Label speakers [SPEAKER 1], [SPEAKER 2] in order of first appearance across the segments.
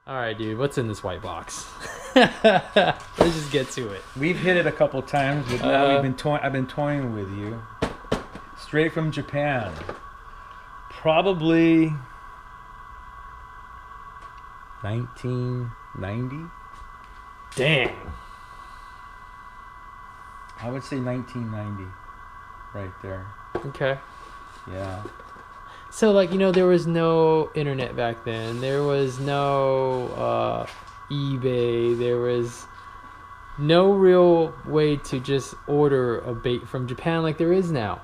[SPEAKER 1] All right, dude. What's in this white box? Let's just get to it.
[SPEAKER 2] We've hit it a couple times, but now I've been toying with you. Straight from Japan. Probably 1990.
[SPEAKER 1] Dang.
[SPEAKER 2] I would say 1990, right there.
[SPEAKER 1] Okay.
[SPEAKER 2] Yeah.
[SPEAKER 1] So, like, there was no internet back then. There was no eBay. There was no real way to just order a bait from Japan like there is now.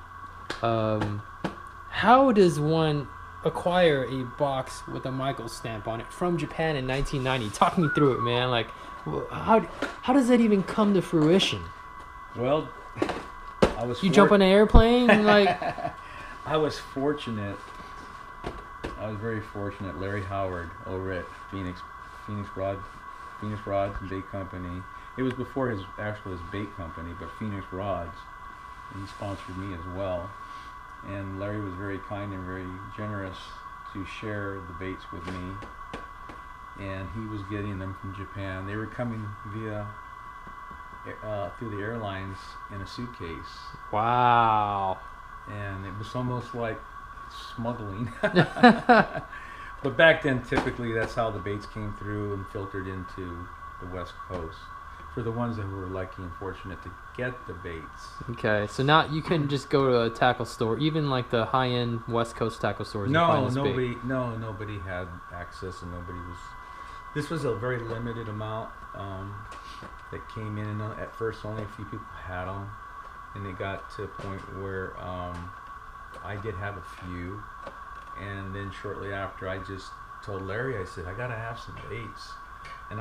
[SPEAKER 1] How does one acquire a box with a Michael stamp on it from Japan in 1990? Talk me through it, man. Like, how does that even come to fruition?
[SPEAKER 2] Well, I was.
[SPEAKER 1] You jump on an airplane and like.
[SPEAKER 2] I was fortunate. I was very fortunate. Larry Howard over at Phoenix Rods and Bait Company. It was before his bait company, but Phoenix Rods. He sponsored me as well. And Larry was very kind and very generous to share the baits with me. And he was getting them from Japan. They were coming via through the airlines in a suitcase.
[SPEAKER 1] Wow.
[SPEAKER 2] And it was almost like smuggling. But back then, typically, that's how the baits came through and filtered into the West Coast. For the ones that were lucky and fortunate to get the baits.
[SPEAKER 1] Okay, so now you couldn't just go to a tackle store, even like the high-end West Coast tackle stores.
[SPEAKER 2] Nobody had access, and this was a very limited amount that came in, and at first only a few people had them, and it got to a point where I did have a few, and then shortly after, I just told Larry, I said, I gotta have some baits, and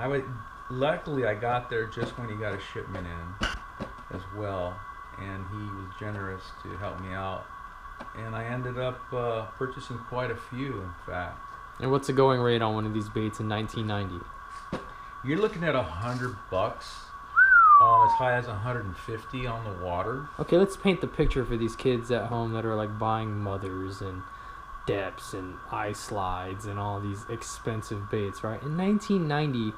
[SPEAKER 2] luckily, I got there just when he got a shipment in as well, and he was generous to help me out. And I ended up purchasing quite a few, in fact.
[SPEAKER 1] And what's the going rate on one of these baits in 1990?
[SPEAKER 2] You're looking at $100, as high as 150 on the water.
[SPEAKER 1] Okay, let's paint the picture for these kids at home that are like buying mothers and depths and eye slides and all these expensive baits, right? In 1990,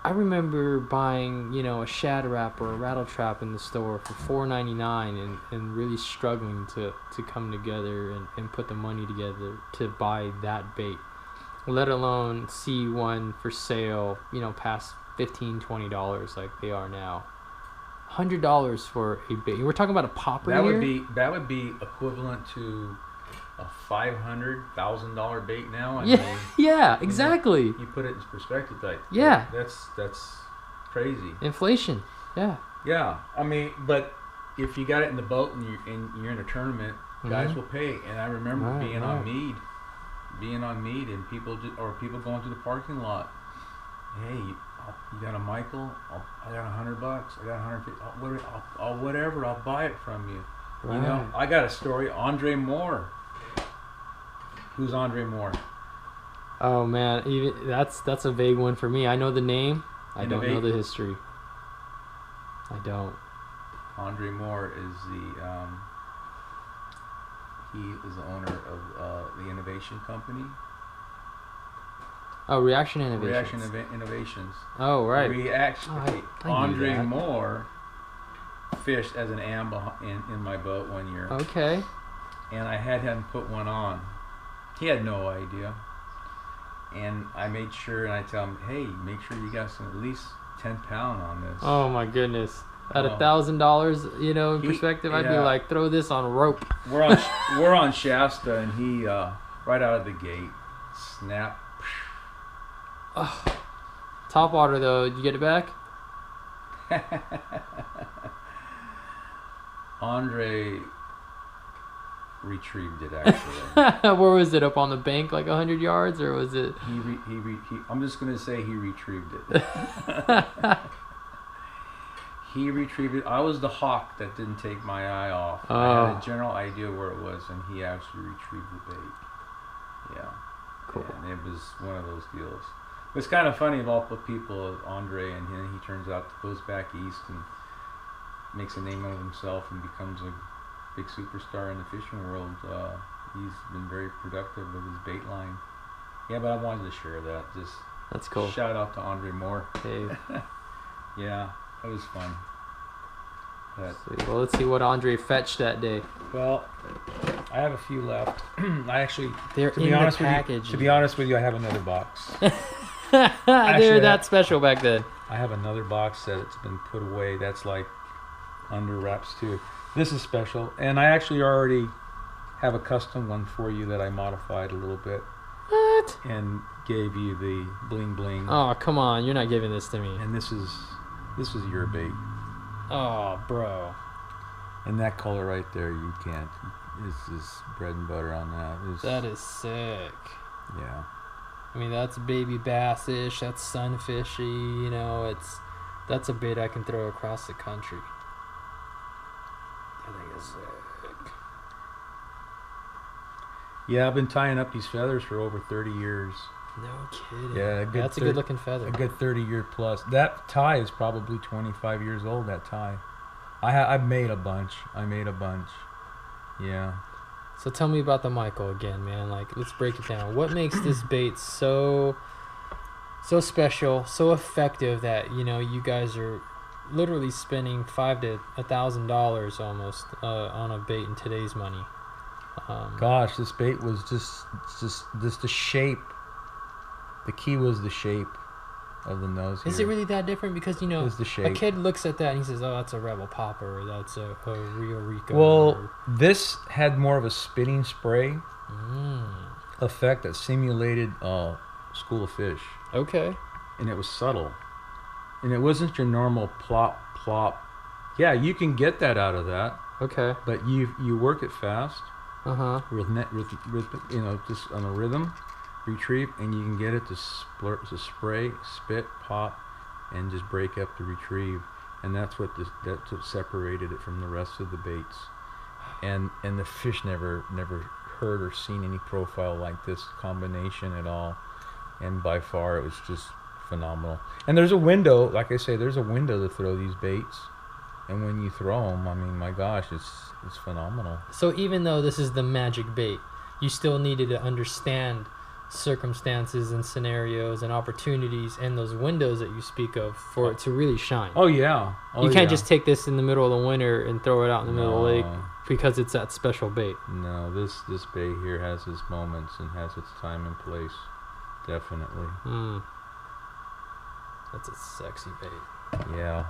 [SPEAKER 1] I remember buying, a shad wrap or a rattle trap in the store for $4.99 and really struggling to come together and put the money together to buy that bait, let alone see one for sale, past $15, $20 like they are now. $100 for a bait. We're talking about a popper here?
[SPEAKER 2] That would be equivalent to a $500,000 bait now.
[SPEAKER 1] Yeah, exactly.
[SPEAKER 2] You put it in perspective, that's crazy.
[SPEAKER 1] Inflation, yeah.
[SPEAKER 2] Yeah, but if you got it in the boat and you're in a tournament, guys will pay. And I remember being on mead, and people going to the parking lot. Hey, you got a Michael? I got $100. I got 150. Whatever. I'll buy it from you.
[SPEAKER 1] Right.
[SPEAKER 2] I got a story. Andre Moore. Who's Andre Moore?
[SPEAKER 1] Oh man, that's a vague one for me. I know the name. I don't know the history. I don't.
[SPEAKER 2] Andre Moore is he is the owner of the Innovation Company.
[SPEAKER 1] Oh, Reaction Innovations.
[SPEAKER 2] Reaction Innovations.
[SPEAKER 1] Oh, right.
[SPEAKER 2] Andre Moore fished as an amb in my boat one year.
[SPEAKER 1] Okay.
[SPEAKER 2] And I had him put one on. He had no idea. And I made sure, and I tell him, hey, make sure you got at least 10 pound on this.
[SPEAKER 1] Oh my goodness. At $1,000, in perspective, I'd be like, throw this on a rope.
[SPEAKER 2] We're on Shasta, and he right out of the gate, snap.
[SPEAKER 1] Topwater though, did you get it back?
[SPEAKER 2] Andre retrieved it, actually.
[SPEAKER 1] Where was it? Up on the bank, like 100 yards, or was it?
[SPEAKER 2] I'm just gonna say he retrieved it. He retrieved it. I was the hawk that didn't take my eye off. I had a general idea where it was, and he actually retrieved the bait. Yeah.
[SPEAKER 1] Cool.
[SPEAKER 2] And it was one of those deals. It's kind of funny of all the people, Andre, and he turns out goes back east and makes a name of himself and becomes a big superstar in the fishing world. He's been very productive with his bait line. Yeah, but I wanted to share that. Just
[SPEAKER 1] That's cool.
[SPEAKER 2] shout out to Andre Moore.
[SPEAKER 1] Hey.
[SPEAKER 2] Yeah, it was fun. But,
[SPEAKER 1] Sweet. Well, let's see what Andre fetched that day.
[SPEAKER 2] well, I have a few left. I actually,
[SPEAKER 1] They're
[SPEAKER 2] to
[SPEAKER 1] in
[SPEAKER 2] be honest
[SPEAKER 1] the
[SPEAKER 2] with
[SPEAKER 1] package.
[SPEAKER 2] you, to be honest with you, I have another box.
[SPEAKER 1] They're that special back then.
[SPEAKER 2] I have another box that's been put away. That's like under wraps too. This is special, and I actually already have a custom one for you that I modified a little bit
[SPEAKER 1] What?
[SPEAKER 2] and gave you the bling bling.
[SPEAKER 1] Oh, come on. You're not giving this to me.
[SPEAKER 2] And this is your bait.
[SPEAKER 1] Oh, bro.
[SPEAKER 2] And that color right there, you can't. This is bread and butter on that.
[SPEAKER 1] That is sick.
[SPEAKER 2] Yeah.
[SPEAKER 1] I mean, that's baby bass-ish. That's sunfishy. You know, that's a bait I can throw across the country. I think it's sick.
[SPEAKER 2] Yeah, I've been tying up these feathers for over 30 years.
[SPEAKER 1] No kidding.
[SPEAKER 2] Yeah,
[SPEAKER 1] That's a good-looking feather.
[SPEAKER 2] A good 30 year plus. That tie is probably 25 years old, that tie. I've made a bunch. Yeah.
[SPEAKER 1] So tell me about the Michael again, man. Like, let's break it down. What makes this bait so special, so effective that, you know, you guys are literally spending $500 to $1,000 almost on a bait in today's money?
[SPEAKER 2] Gosh, this bait was just the shape. The key was the shape of the nose here.
[SPEAKER 1] Is it really that different? Because, you know,
[SPEAKER 2] Is the
[SPEAKER 1] a
[SPEAKER 2] shape.
[SPEAKER 1] kid looks at that and he says, oh, that's a Rebel Popper, or that's a Rio Rico.
[SPEAKER 2] Well, this had more of a spitting spray
[SPEAKER 1] Mm.
[SPEAKER 2] effect that simulated school of fish.
[SPEAKER 1] Okay.
[SPEAKER 2] And it was subtle. And it wasn't your normal plop, plop. Yeah, you can get that out of that,
[SPEAKER 1] Okay.
[SPEAKER 2] but you work it fast
[SPEAKER 1] Uh-huh.
[SPEAKER 2] with you know, just on a rhythm, retrieve, and you can get it to spray, spit, pop, and just break up the retrieve. And that's what separated it from the rest of the baits. And the fish never heard or seen any profile like this combination at all. And by far, it was just phenomenal. And there's a window, like I say, there's a window to throw these baits. And when you throw them, I mean, my gosh, it's phenomenal.
[SPEAKER 1] So even though this is the magic bait, you still needed to understand circumstances and scenarios and opportunities and those windows that you speak of for it to really shine.
[SPEAKER 2] Oh yeah. Oh,
[SPEAKER 1] you can't
[SPEAKER 2] yeah.
[SPEAKER 1] just take this in the middle of the winter and throw it out in the middle of the lake
[SPEAKER 2] No.
[SPEAKER 1] because it's that special bait.
[SPEAKER 2] No, this bait here has its moments and has its time and place. Definitely.
[SPEAKER 1] That's a sexy bait.
[SPEAKER 2] Yeah.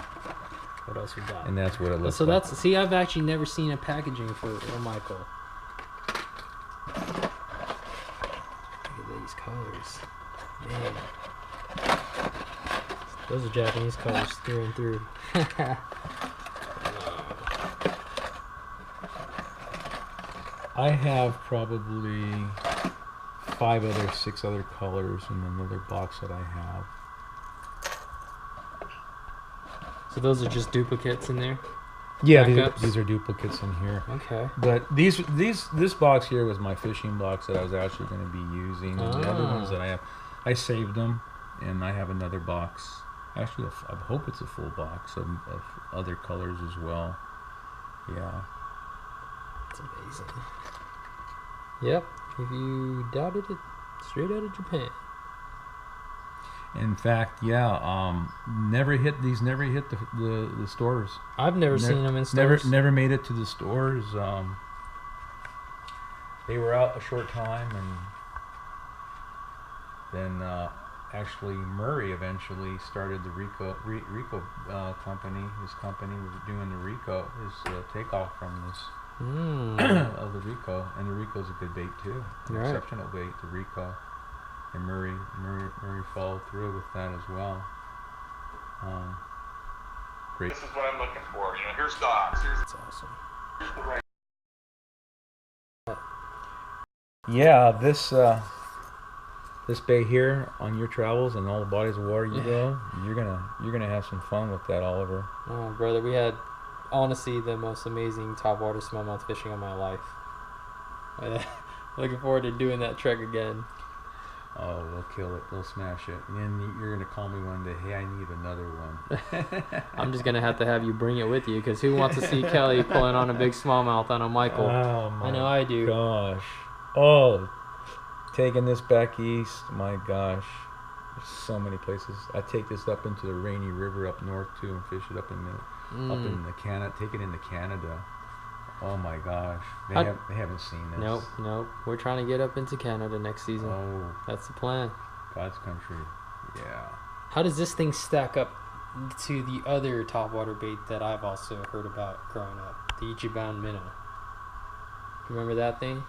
[SPEAKER 1] What else we got?
[SPEAKER 2] And that's what it looks
[SPEAKER 1] So
[SPEAKER 2] like.
[SPEAKER 1] see, I've actually never seen a packaging for Michael. Look at these colors, man. Those are Japanese colors through and through.
[SPEAKER 2] I have probably 6 other colors in another box that I have.
[SPEAKER 1] So those are just duplicates in there?
[SPEAKER 2] Yeah,
[SPEAKER 1] Backups?
[SPEAKER 2] these are duplicates in here.
[SPEAKER 1] Okay.
[SPEAKER 2] But this box here was my fishing box that I was actually going to be using. And the other ones that I have, I saved them, and I have another box. Actually, I hope it's a full box of other colors as well. Yeah.
[SPEAKER 1] That's amazing. Yep. If you doubted it, straight out of Japan.
[SPEAKER 2] In fact, yeah, never hit the stores.
[SPEAKER 1] I've never seen them in stores.
[SPEAKER 2] Never made it to the stores. They were out a short time, and then actually Murray eventually started the Rico company. His company was doing the Rico, his takeoff from this of the Rico, and the Rico's a good bait too, an
[SPEAKER 1] Right.
[SPEAKER 2] exceptional bait, the Rico. And Murray followed through with that as well. Great.
[SPEAKER 3] This is what I'm looking for. You know, here's dogs.
[SPEAKER 1] That's awesome.
[SPEAKER 3] Here's the right.
[SPEAKER 2] Yeah, this bay here on your travels and all the bodies of water you go, you're gonna have some fun with that, Oliver.
[SPEAKER 1] Oh, brother, we had honestly the most amazing topwater smallmouth fishing of my life. Looking forward to doing that trek again.
[SPEAKER 2] Oh, we'll kill it. We'll smash it. And then you're gonna call me one day. Hey, I need another one.
[SPEAKER 1] I'm just gonna have you bring it with you, because who wants to see Kelly pulling on a big smallmouth on a Michael?
[SPEAKER 2] Oh my
[SPEAKER 1] I know I do.
[SPEAKER 2] gosh. Oh, Taking this back east, my gosh, there's so many places. I take this up into the Rainy River up north too, and fish it up in the Canada. Take it into Canada. Oh my gosh, they haven't seen this.
[SPEAKER 1] Nope. We're trying to get up into Canada next season.
[SPEAKER 2] Oh,
[SPEAKER 1] that's the plan.
[SPEAKER 2] God's country. Yeah.
[SPEAKER 1] How does this thing stack up to the other topwater bait that I've also heard about growing up? The Ichiban minnow. Remember that thing?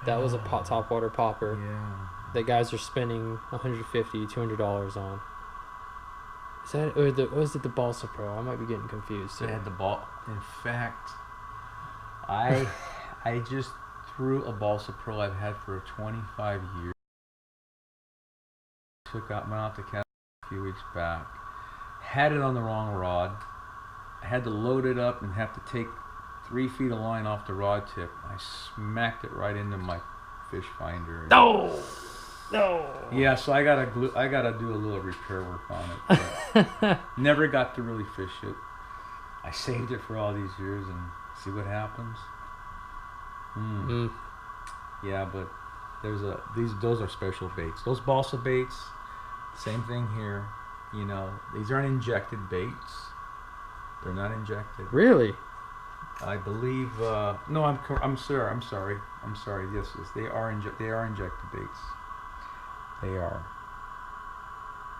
[SPEAKER 1] That was a topwater popper.
[SPEAKER 2] Yeah.
[SPEAKER 1] That guys are spending $150, $200 on. Is that or was it the Balsa Pro? I might be getting confused.
[SPEAKER 2] They had the ball. In fact, I just threw a Balsa Pro I've had for 25 years. Went out to Canada a few weeks back. Had it on the wrong rod. I had to load it up and have to take 3 feet of line off the rod tip. I smacked it right into my fish finder.
[SPEAKER 1] No.
[SPEAKER 2] Yeah, so I gotta do a little repair work on it. But never got to really fish it. I saved it for all these years and see what happens. Yeah, but those are special baits. Those balsa baits, same thing here. You know, these aren't injected baits. They're not injected.
[SPEAKER 1] Really?
[SPEAKER 2] I believe. No, I'm sorry. Yes, they are injected baits. They are.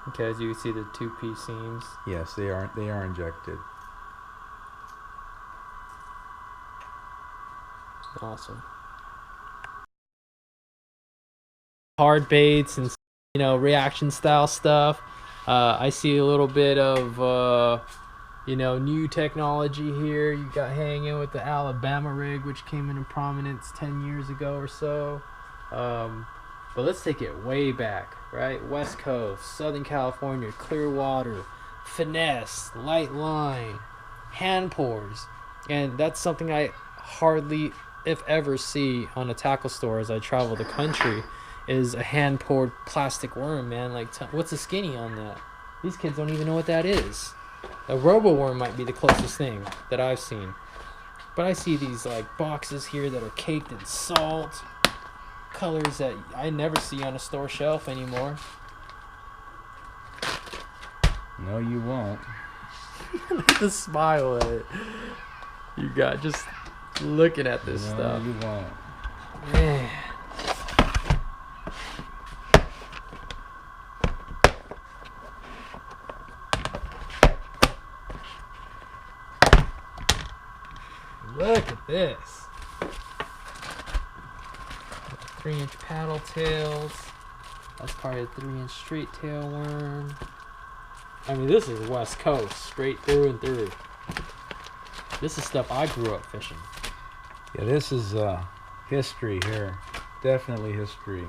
[SPEAKER 1] Okay, as you can see, the 2-piece seams.
[SPEAKER 2] Yes, they are. They are injected.
[SPEAKER 1] Awesome. Hard baits and reaction style stuff. I see a little bit of new technology here. You got hanging with the Alabama rig, which came into prominence 10 years ago or so. But let's take it way back, right? West Coast, Southern California, Clearwater, Finesse, light line, hand pours. And that's something I hardly, if ever, see on a tackle store as I travel the country, is a hand poured plastic worm, man. Like, what's a skinny on that? These kids don't even know what that is. A robo worm might be the closest thing that I've seen. But I see these like boxes here that are caked in salt, colors that I never see on a store shelf anymore.
[SPEAKER 2] No, you won't.
[SPEAKER 1] Look at the smile at it. You got just looking at this stuff.
[SPEAKER 2] No, you won't.
[SPEAKER 1] Man. Look at this. 3-inch paddle tails. That's probably a 3-inch straight tail worm. I mean, this is West Coast, straight through and through. This is stuff I grew up fishing.
[SPEAKER 2] Yeah, this is history here. Definitely history.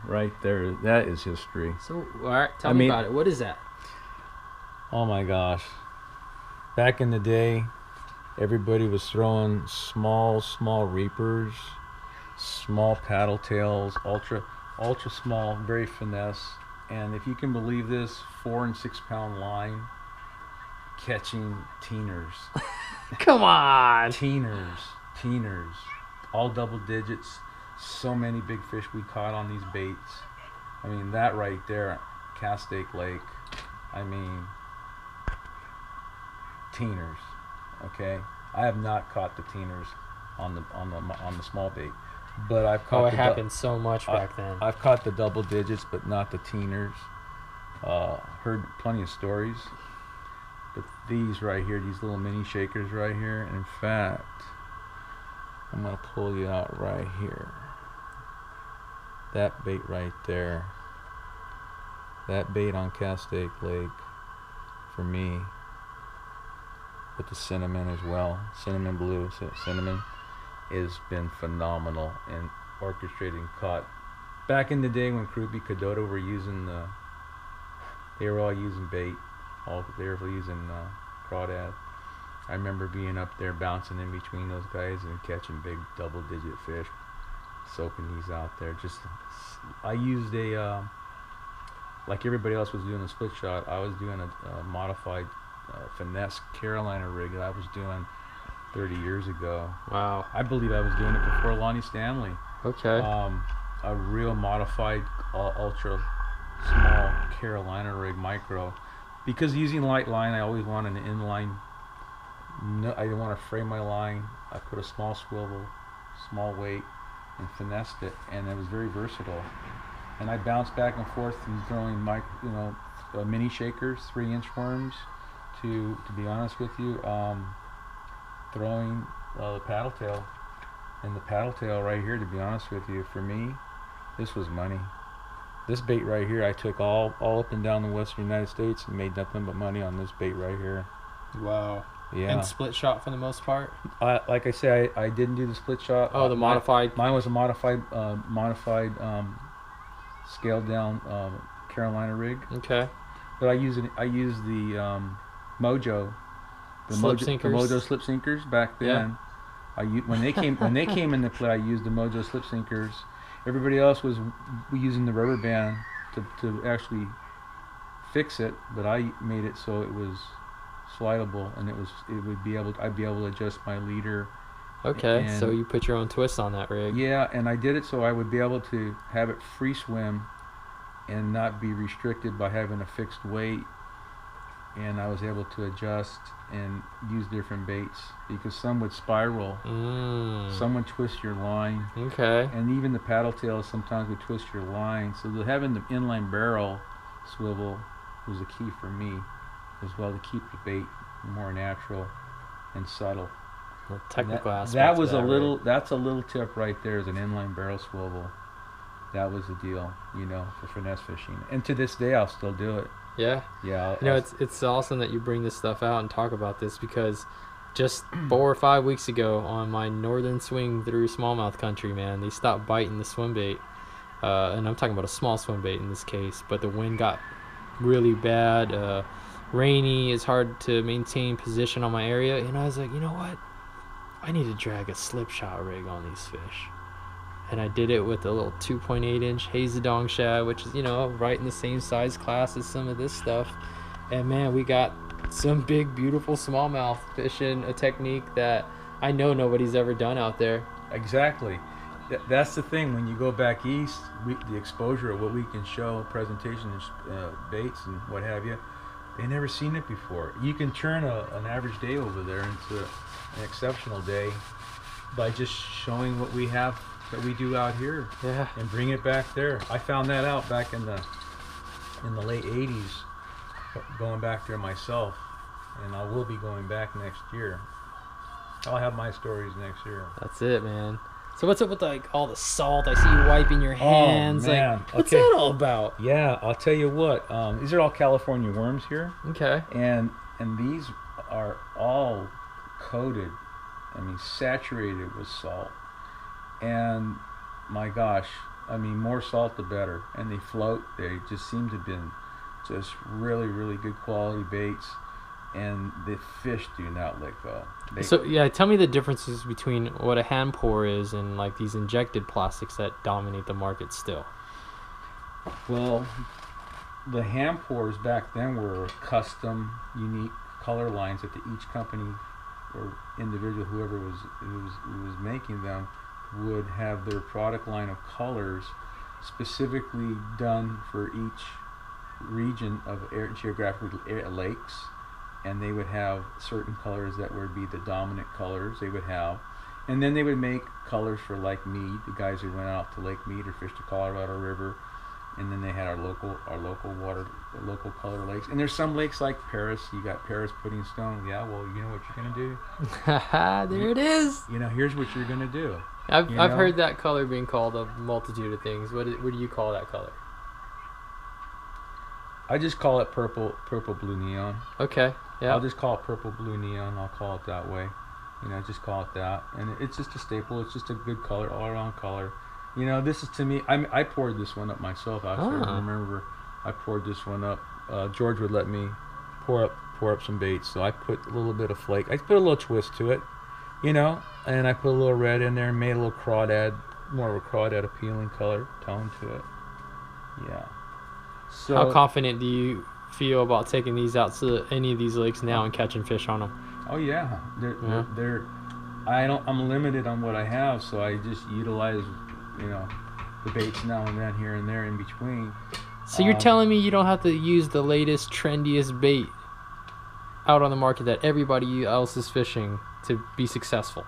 [SPEAKER 2] Right there. That is history.
[SPEAKER 1] So, all right, tell me about it. What is that?
[SPEAKER 2] Oh my gosh. Back in the day, everybody was throwing small reapers, small paddle tails, ultra small, very finesse. And if you can believe this, 4 and 6 pound line catching teeners.
[SPEAKER 1] Come on.
[SPEAKER 2] Teeners, all double digits. So many big fish we caught on these baits. I mean, that right there, Castake Lake. I mean, teeners. Okay, I have not caught the teeners on the small bait, but I've caught.
[SPEAKER 1] Oh, it happened so much back then.
[SPEAKER 2] I've caught the double digits, but not the teeners. Heard plenty of stories, but these right here, these little mini shakers right here. In fact, I'm gonna pull you out right here. That bait right there. That bait on Castake Lake, for me. With the cinnamon as well, cinnamon blue, cinnamon has been phenomenal in orchestrating caught. Back in the day when Kruby Kadota were using they were all using bait, they were using crawdad. I remember being up there bouncing in between those guys and catching big double-digit fish, soaking these out there. I used like everybody else was doing a split shot. I was doing a modified Finesse Carolina rig that I was doing 30 years ago.
[SPEAKER 1] Wow.
[SPEAKER 2] I believe I was doing it before Lonnie Stanley.
[SPEAKER 1] Okay.
[SPEAKER 2] a real modified ultra small Carolina rig micro, because using light line, I always wanted an inline. No, I didn't want to frame my line. I put a small swivel, small weight, and finessed it, and it was very versatile. And I bounced back and forth from throwing mini shakers, 3-inch worms, to be honest with you, throwing the paddle tail. And the paddle tail right here, to be honest with you, for me, this was money. This bait right here, I took all up and down the western United States and made nothing but money on this bait right here.
[SPEAKER 1] Wow.
[SPEAKER 2] Yeah.
[SPEAKER 1] And split shot for the most part?
[SPEAKER 2] Like I say, I didn't do the split shot.
[SPEAKER 1] Oh, the modified?
[SPEAKER 2] Mine was a modified scaled down Carolina rig.
[SPEAKER 1] Okay.
[SPEAKER 2] But I used the Mojo, the Mojo slip sinkers back then. Yeah. When they came into play, I used the Mojo slip sinkers. Everybody else was using the rubber band to actually fix it, but I made it so it was slidable, and I'd be able to adjust my leader.
[SPEAKER 1] Okay, so you put your own twist on that rig.
[SPEAKER 2] Yeah, and I did it so I would be able to have it free swim and not be restricted by having a fixed weight. And I was able to adjust and use different baits, because some would spiral, some would twist your line.
[SPEAKER 1] Okay.
[SPEAKER 2] And even the paddle tails sometimes would twist your line. So having the inline barrel swivel was the key for me as well, to keep the bait more natural and subtle.
[SPEAKER 1] The technical aspect.
[SPEAKER 2] That was that's a little tip right there, is an inline barrel swivel. That was the deal, for finesse fishing. And to this day, I'll still do it.
[SPEAKER 1] Yeah.
[SPEAKER 2] Yeah.
[SPEAKER 1] It's awesome that you bring this stuff out and talk about this, because just 4 or 5 weeks ago on my northern swing through smallmouth country, man, they stopped biting the swim bait. And I'm talking about a small swim bait in this case, but the wind got really bad. Rainy, it's hard to maintain position on my area, and I was like, you know what? I need to drag a slip shot rig on these fish. And I did it with a little 2.8-inch Hazadong shad, which is, right in the same size class as some of this stuff. And man, we got some big, beautiful smallmouth fishing, a technique that I know nobody's ever done out there.
[SPEAKER 2] Exactly. That's the thing. When you go back east, the exposure of what we can show, presentations, baits and what have you, they never seen it before. You can turn an average day over there into an exceptional day by just showing what we have, that we do out here, and bring it back there. I found that out back in the late 80s, going back there myself, and I will be going back next year. I'll have my stories next year.
[SPEAKER 1] That's it, man. So what's up with all the salt? I see you wiping your hands.
[SPEAKER 2] Oh, man.
[SPEAKER 1] What's that all about?
[SPEAKER 2] Yeah, I'll tell you what. These are all California worms here.
[SPEAKER 1] Okay.
[SPEAKER 2] And these are all coated, saturated with salt. And my gosh, more salt the better. And they float. They just seem to have been just really, really good quality baits. And the fish do not let go. Tell me the differences between what a hand pour is and these injected plastics that dominate the market still. Well, the hand pours back then were custom, unique color lines that each company or individual, whoever was making them, would have their product line of colors specifically done for each region of geographic lakes. And they would have certain colors that would be the dominant colors they would have. And then they would make colors for Lake Mead, the guys who went out to Lake Mead or fished the Colorado River. And then they had our local water, local color lakes. And there's some lakes like Paris. You got Paris Pudding Stone. Yeah, well, you know what you're going to do?
[SPEAKER 1] There it is.
[SPEAKER 2] Here's what you're going to do.
[SPEAKER 1] I've heard that color being called a multitude of things. What do you call that color?
[SPEAKER 2] I just call it purple blue neon.
[SPEAKER 1] Okay. Yeah.
[SPEAKER 2] I'll just call it purple blue neon. I'll call it that way. Just call it that. And it's just a staple. It's just a good color, all around color. This is, to me, I poured this one up myself, actually. I remember I poured this one up. George would let me pour up some baits, so I put a little bit of flake. I put a little twist to it, and I put a little red in there and made a little crawdad, more of a crawdad appealing color tone to it. Yeah. So
[SPEAKER 1] how confident do you feel about taking these out to any of these lakes now and catching fish on them?
[SPEAKER 2] Oh yeah, I'm limited on what I have, so I just utilize, the baits now and then here and there in between.
[SPEAKER 1] So you're telling me you don't have to use the latest, trendiest bait out on the market that everybody else is fishing to be successful?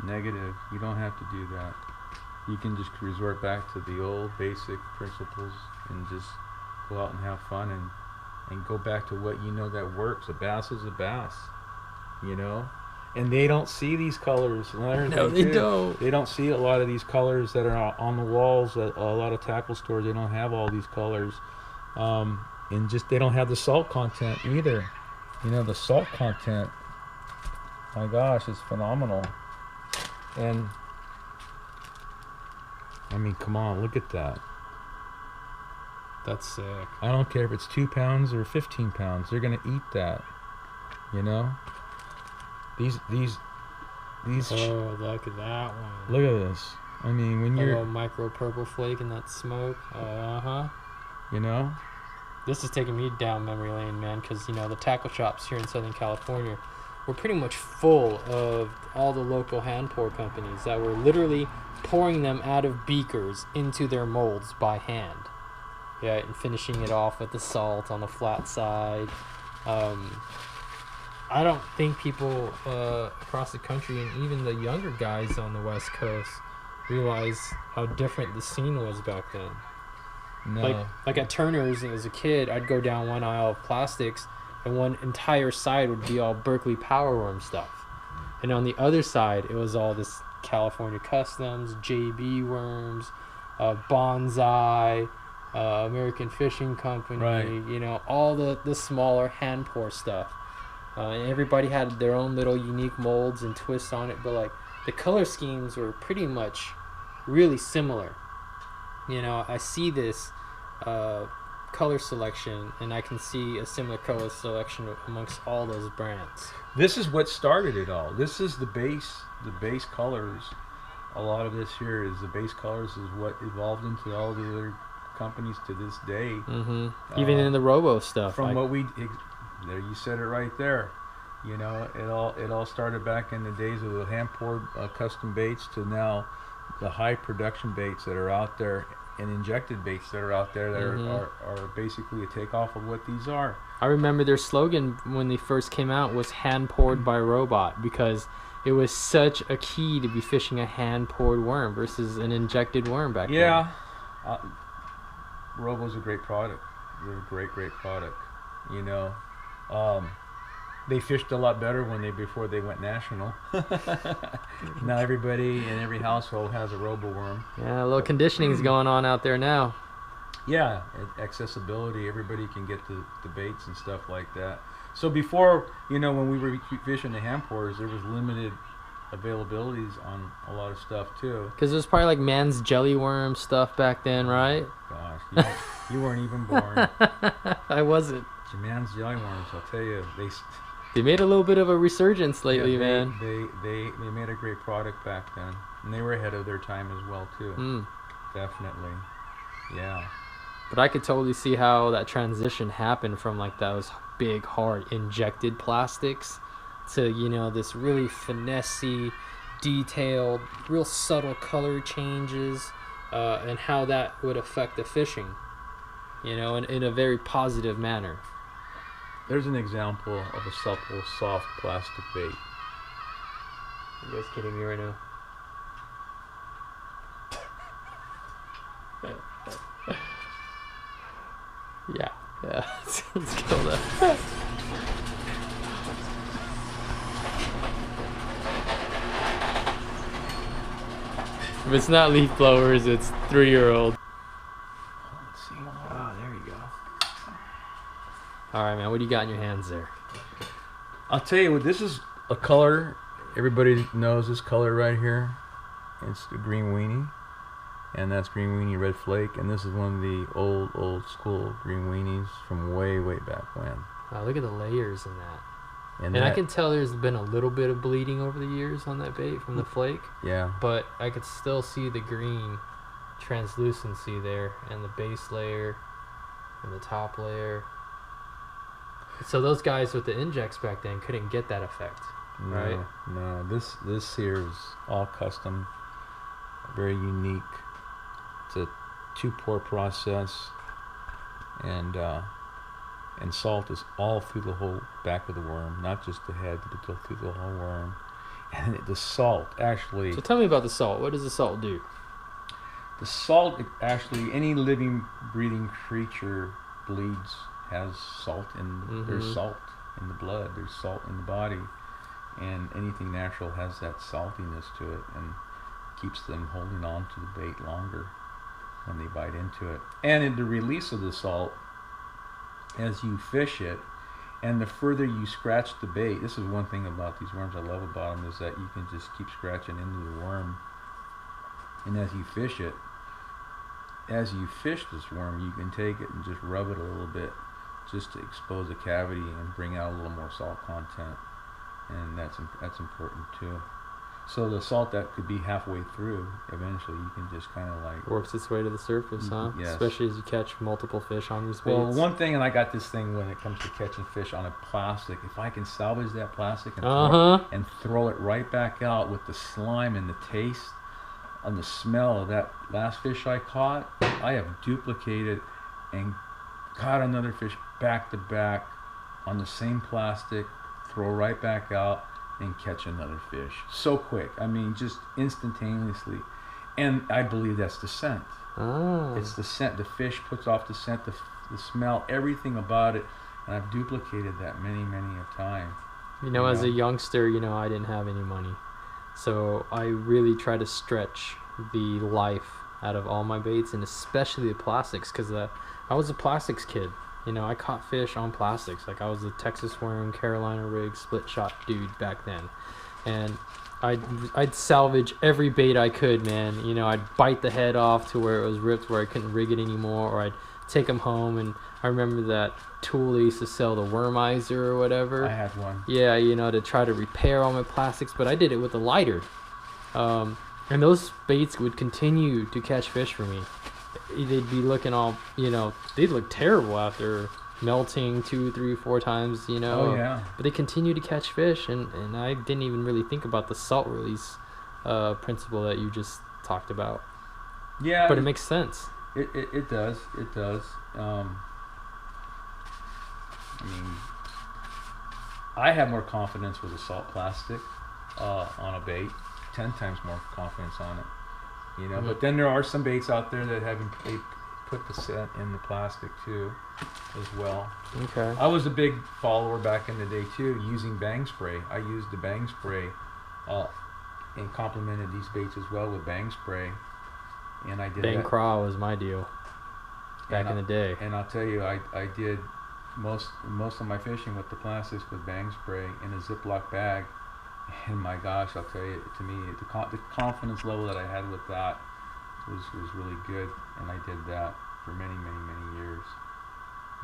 [SPEAKER 2] Negative. You don't have to do that. You can just resort back to the old basic principles and just go out and have fun and go back to what you know that works. A bass is a bass, you know? And they don't see these colors.
[SPEAKER 1] No, they don't.
[SPEAKER 2] They don't see a lot of these colors that are on the walls at a lot of tackle stores. They don't have all these colors. And just they don't have the salt content either. You know, the salt content, my gosh, is phenomenal. And I mean, come on, look at that.
[SPEAKER 1] That's sick.
[SPEAKER 2] I don't care if it's 2 pounds or 15 pounds. They're gonna eat that. You know. These.
[SPEAKER 1] Oh, look at that one.
[SPEAKER 2] Look at this. I mean, when you're.
[SPEAKER 1] A little micro purple flake in that smoke.
[SPEAKER 2] You know.
[SPEAKER 1] This is taking me down memory lane, man, because you know the tackle shops here in Southern California were pretty much full of all the local hand pour companies that were literally pouring them out of beakers into their molds by hand. Yeah, and finishing it off with the salt on the flat side. I don't think people across the country and even the younger guys on the West Coast realize how different the scene was back then.
[SPEAKER 2] No.
[SPEAKER 1] Like at Turner's as a kid, I'd go down one aisle of plastics and one entire side would be all Berkeley Power Worm stuff. And on the other side, it was all this California Customs, JB worms, Bonsai, American Fishing Company,
[SPEAKER 2] Right.
[SPEAKER 1] you know, all the smaller hand pour stuff. And everybody had their own little unique molds and twists on it, but like the color schemes were pretty much really similar. You know, I see this color selection, and I can see a similar color selection amongst all those brands.
[SPEAKER 2] This is what started it all. This is the base colors. A lot of this here is the base colors is what evolved into all the other companies to this day.
[SPEAKER 1] Mm-hmm. Even in the robo stuff.
[SPEAKER 2] From what we, there you said it right there. You know, it all started back in the days of the hand poured custom baits to now the high production baits that are out there and injected baits that are out there that are basically a takeoff of what these are.
[SPEAKER 1] I remember their slogan when they first came out was hand poured by robot, because it was such a key to be fishing a hand poured worm versus an injected worm back then.
[SPEAKER 2] Yeah. Robo's a great product. They're a great product. You know, they fished a lot better before they went national. Now everybody in every household has a robo worm.
[SPEAKER 1] Yeah, a little conditioning is going on out there now.
[SPEAKER 2] Yeah, accessibility. Everybody can get the baits and stuff like that. So before, you know, when we were fishing the hand pours, there was limited availabilities on a lot of stuff too.
[SPEAKER 1] Because it was probably like man's jelly worm stuff back then, right?
[SPEAKER 2] Gosh, you weren't even born.
[SPEAKER 1] I wasn't.
[SPEAKER 2] Man's jelly worms, I'll tell you,
[SPEAKER 1] They made a little bit of a resurgence lately,
[SPEAKER 2] yeah,
[SPEAKER 1] man.
[SPEAKER 2] They made a great product back then, and they were ahead of their time as well too. Definitely, yeah.
[SPEAKER 1] But I could totally see how that transition happened from like those big, hard, injected plastics to, you know, this really finessey, detailed, real subtle color changes, and how that would affect the fishing, you know, in a very positive manner.
[SPEAKER 2] There's an example of a supple, soft plastic bait.
[SPEAKER 1] You guys kidding me right now? Yeah. Let's kill that. If it's not leaf blowers, it's 3-year-old.
[SPEAKER 2] Let's see. Oh, there you go.
[SPEAKER 1] All right, man. What do you got in your hands there?
[SPEAKER 2] I'll tell you what. This is a color. Everybody knows this color right here. It's the green weenie, and that's green weenie red flake. And this is one of the old school green weenies from way back when.
[SPEAKER 1] Wow, look at the layers in that.
[SPEAKER 2] And
[SPEAKER 1] I can tell there's been a little bit of bleeding over the years on that bait from the flake.
[SPEAKER 2] Yeah.
[SPEAKER 1] But I could still see the green translucency there, and the base layer, and the top layer. So those guys with the injects back then couldn't get that effect, right?
[SPEAKER 2] No. This here is all custom, very unique it's a 2-pour process, and salt is all through the whole back of the worm, not just the head, but go through the whole worm. And the salt actually.
[SPEAKER 1] So tell me about the salt. What does the salt do?
[SPEAKER 2] The salt actually, any living, breathing creature bleeds, has salt in. There's salt in the blood. There's salt in the body, and anything natural has that saltiness to it, and keeps them holding on to the bait longer when they bite into it. And in the release of the salt, as you fish it, and the further you scratch the bait, this is one thing about these worms I love about them, is that you can just keep scratching into the worm, and as you fish it, as you fish this worm, you can take it and just rub it a little bit, just to expose a cavity and bring out a little more salt content, and that's important too. So the salt that could be halfway through, eventually you can just kind of like
[SPEAKER 1] Works its way to the surface, huh?
[SPEAKER 2] Yes.
[SPEAKER 1] Especially as you catch multiple fish on these baits.
[SPEAKER 2] Well, one thing, and I got this thing when it comes to catching fish on a plastic, if I can salvage that plastic and throw it right back out with the slime and the taste and the smell of that last fish I caught, I have duplicated and caught another fish back to back on the same plastic, throw right back out, and catch another fish. So quick. I mean, just instantaneously. And I believe that's the scent. It's the scent. The fish puts off the scent, the smell, everything about it. And I've duplicated that many a time.
[SPEAKER 1] As a youngster, I didn't have any money. So I really try to stretch the life out of all my baits, and especially the plastics, because I was a plastics kid. I caught fish on plastics. Like, I was a Texas worm, Carolina rig, split shot dude back then. And I'd salvage every bait I could, man. I'd bite the head off to where it was ripped, where I couldn't rig it anymore, or I'd take them home. And I remember that tool they used to sell, the wormizer or whatever.
[SPEAKER 2] I had one.
[SPEAKER 1] Yeah, to try to repair all my plastics, but I did it with a lighter. And those baits would continue to catch fish for me. They'd be looking all, they'd look terrible after melting 2, 3, 4 times,
[SPEAKER 2] Oh, yeah.
[SPEAKER 1] But they continue to catch fish, and I didn't even really think about the salt release principle that you just talked about.
[SPEAKER 2] Yeah.
[SPEAKER 1] But it makes sense.
[SPEAKER 2] It does. I have more confidence with a salt plastic on a bait, 10 times more confidence on it. But then there are some baits out there that they put the scent in the plastic too, as well.
[SPEAKER 1] Okay.
[SPEAKER 2] I was a big follower back in the day too, using bang spray. I used the bang spray, and complemented these baits as well with bang spray, and I did
[SPEAKER 1] Bang
[SPEAKER 2] that.
[SPEAKER 1] craw was my deal back in the day.
[SPEAKER 2] And I'll tell you, I did most of my fishing with the plastics with bang spray in a Ziploc bag. And my gosh, I'll tell you, to me, the confidence level that I had with that was really good, and I did that for many years.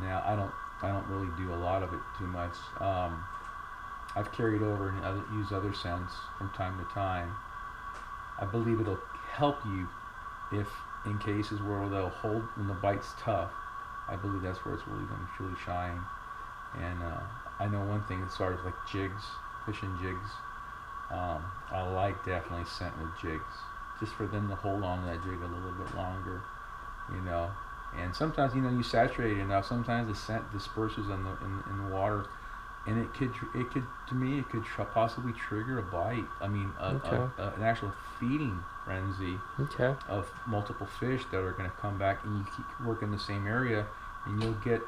[SPEAKER 2] Now I don't really do a lot of it too much. I've carried over and used other scents from time to time. I believe it'll help you if in cases where they'll hold when the bite's tough. I believe that's where it's really going to truly shine. And I know one thing as far as like jigs, fishing jigs. I like definitely scent with jigs, just for them to hold on to that jig a little bit longer, And sometimes, you saturate it enough. Sometimes the scent disperses in the water, and it could to me it could possibly trigger a bite. I mean, an actual feeding frenzy of multiple fish that are going to come back, and you keep working the same area, and you'll get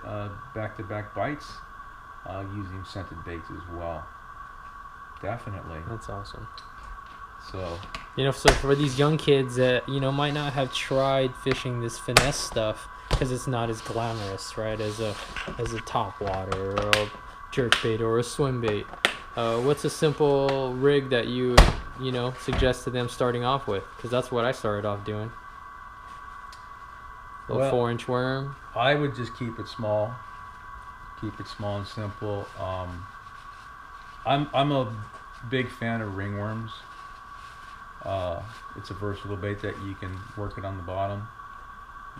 [SPEAKER 2] back-to-back bites using scented baits as well. Definitely.
[SPEAKER 1] That's awesome.
[SPEAKER 2] So
[SPEAKER 1] so for these young kids that might not have tried fishing this finesse stuff, because it's not as glamorous, right, as a topwater or a jerkbait or a swim bait. What's a simple rig that you suggest to them starting off with? Because that's what I started off doing. Little 4-inch worm.
[SPEAKER 2] I would just keep it small and simple. I'm a big fan of ringworms. It's a versatile bait that you can work it on the bottom.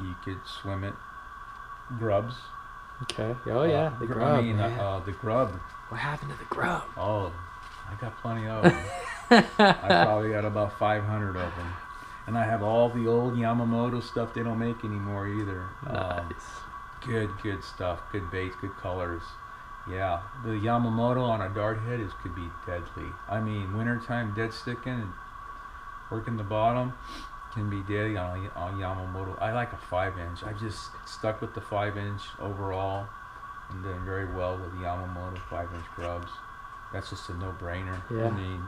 [SPEAKER 2] You could swim it. Grubs.
[SPEAKER 1] Okay. Oh yeah, the grub.
[SPEAKER 2] I mean, the grub.
[SPEAKER 1] What happened to the grub?
[SPEAKER 2] Oh, I got plenty of them. I probably got about 500 of them. And I have all the old Yamamoto stuff they don't make anymore either. Good stuff, good baits, good colors. Yeah, the Yamamoto on a dart head could be deadly. I mean, wintertime dead sticking and working the bottom can be deadly on Yamamoto. I like a 5-inch. I just stuck with the 5-inch overall and doing very well with the Yamamoto 5-inch grubs. That's just a no-brainer.
[SPEAKER 1] Yeah.
[SPEAKER 2] I mean,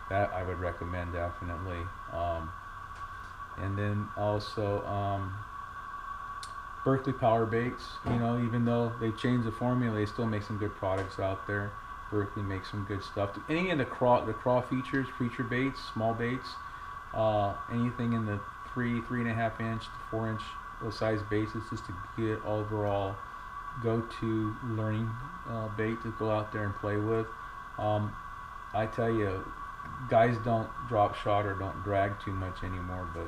[SPEAKER 2] that I would recommend definitely. And then also Berkeley Power Baits. You know, even though they changed the formula, they still make some good products out there. Berkeley makes some good stuff. Any of the craw features, feature baits, small baits, anything in the 3.5 inch to 4 inch size baits, it's just a good overall go-to learning bait to go out there and play with. I tell you, guys don't drop shot or don't drag too much anymore, but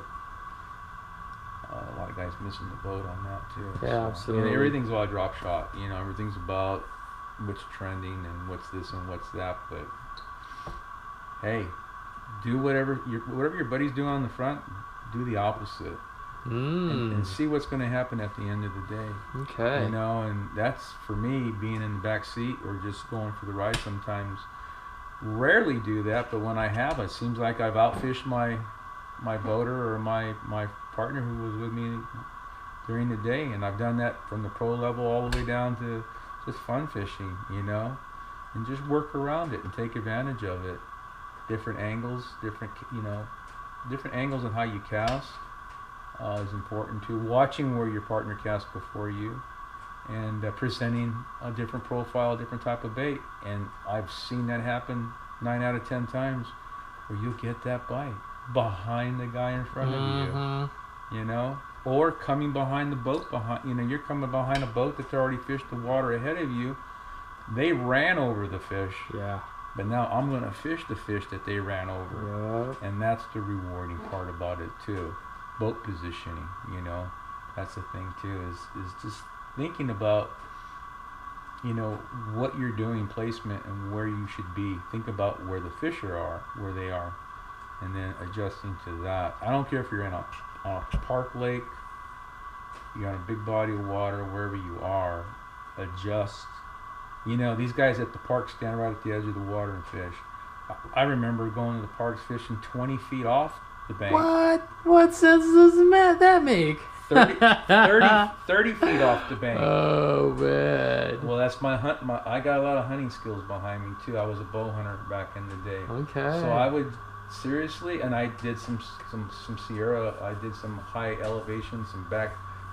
[SPEAKER 2] a lot of guys missing the boat on that too.
[SPEAKER 1] Yeah, absolutely.
[SPEAKER 2] You know, everything's about drop shot. You know, everything's about what's trending and what's this and what's that. But hey, do whatever your buddy's doing on the front. Do the opposite, and see what's going to happen at the end of the day.
[SPEAKER 1] Okay.
[SPEAKER 2] You know, and that's for me, being in the back seat or just going for the ride. Sometimes, rarely do that, but when I have, it seems like I've outfished my boater or my partner who was with me during the day, and I've done that from the pro level all the way down to just fun fishing, you know, and just work around it and take advantage of it. Different angles, different angles on how you cast is important too. Watching where your partner casts before you, and presenting a different profile, a different type of bait. And I've seen that happen 9 out of 10 times, where you'll get that bite behind the guy in front of you, you know, or coming behind the boat. You're coming behind a boat that's already fished the water ahead of you. They ran over the fish.
[SPEAKER 1] Yeah.
[SPEAKER 2] But now I'm going to fish the fish that they ran over.
[SPEAKER 1] Yep.
[SPEAKER 2] And that's the rewarding part about it too. Boat positioning, you know, that's the thing too, is just thinking about, you know, what you're doing, placement, and where you should be. Think about where the fish are, where they are, and then adjusting to that. I don't care if you're in a park lake, you're on a big body of water, wherever you are, adjust. You know, these guys at the park stand right at the edge of the water and fish. I remember going to the parks fishing 20 feet off the bank.
[SPEAKER 1] What sense does that make?
[SPEAKER 2] 30 feet off the bank.
[SPEAKER 1] Oh, man.
[SPEAKER 2] Well, that's my hunt. I got a lot of hunting skills behind me too. I was a bow hunter back in the day.
[SPEAKER 1] Okay.
[SPEAKER 2] So I would seriously, and I did some Sierra. I did some high elevation, some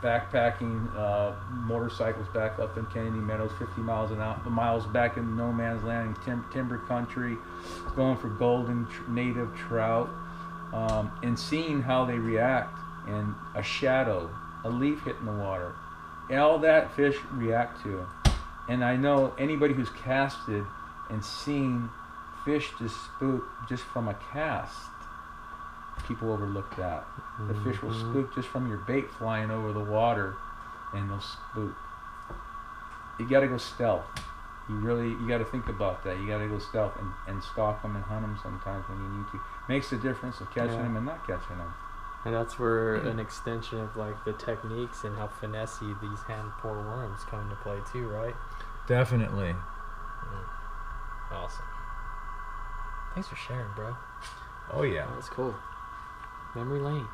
[SPEAKER 2] backpacking motorcycles back up in Kennedy Meadows, 50 miles back in no man's land in timber country, going for golden native trout, and seeing how they react. And a shadow, a leaf hitting the water, all that fish react to. And I know anybody who's casted and seen fish just spook just from a cast, people overlook that. The fish will spook just from your bait flying over the water, and they'll spook. You got to go stealth. You got to think about that. You got to go stealth and stalk them and hunt them sometimes when you need to. Makes a difference of catching them and not catching them.
[SPEAKER 1] And that's where an extension of like the techniques and how finessey these hand pour worms come into play too, right?
[SPEAKER 2] Definitely.
[SPEAKER 1] Awesome. Thanks for sharing, bro.
[SPEAKER 2] Oh yeah.
[SPEAKER 1] That was cool. Memory lane.